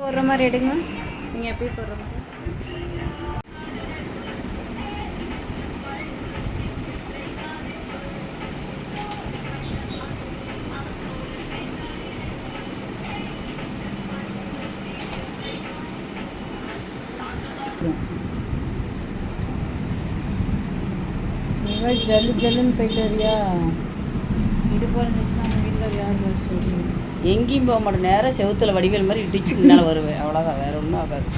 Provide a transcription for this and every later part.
போடுற மாதிரி எடுங்க. நீங்கள் எப்பயும் போடுற மாதிரி. ஜல்லு ஜல்லுன்னு போயிட்டு வரியா? இது போல இருந்துச்சுன்னா நம்ம வீட்டில் யார் சொல்கிறீங்க? எங்கேயும் போக மாட்டேன். நேராக செவுத்துல வடிவேல் மாதிரி இடிச்சு முன்னால் வருவேன். அவ்வளோதான், வேறு ஒன்றும் ஆகாது.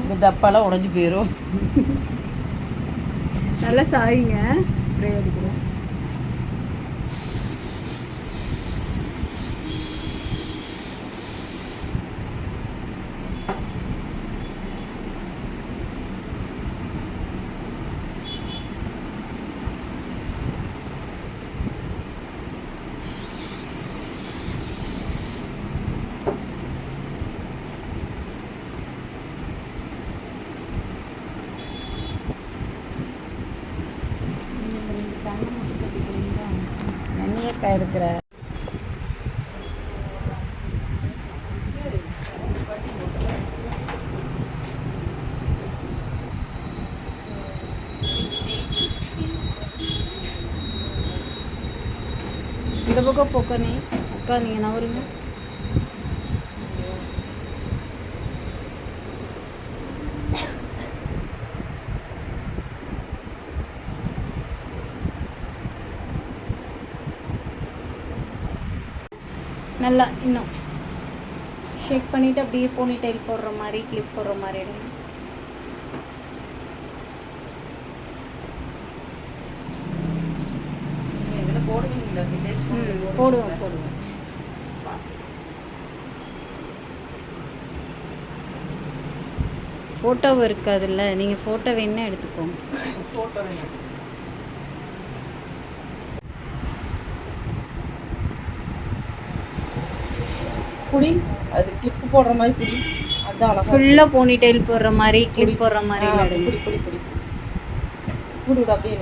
இந்த டப்பாலாம் உடஞ்சி போயிடும். நல்லா சாயிங்க ஸ்ப்ரே அடிக்கிறேன். எண்ணெயக்கா எடுக்கிற இந்த பக்கம் போக்கனே அக்கா, நீங்கள் நவருங்க. நல்லா இன்னும் ஷேக் பண்ணிவிட்டு அப்படியே போனி டைல் போடுற மாதிரி, கிளிப் போடுற மாதிரி எடுங்க. போடுவோம் போடுவோம். ஃபோட்டோவும் இருக்காதுல்ல, நீங்கள் ஃபோட்டோ வேணுன்னா எடுத்துக்கோங்க. ஃபோட்டோ வேணும். புடி, அது கிளிப் போடுற மாதிரி புடி. அதான் அழகா ஃபுல்லாக போனி டைல் போடுற மாதிரி, கிளிப் போடுற மாதிரி. புடி புடி புடி புடி அப்படியே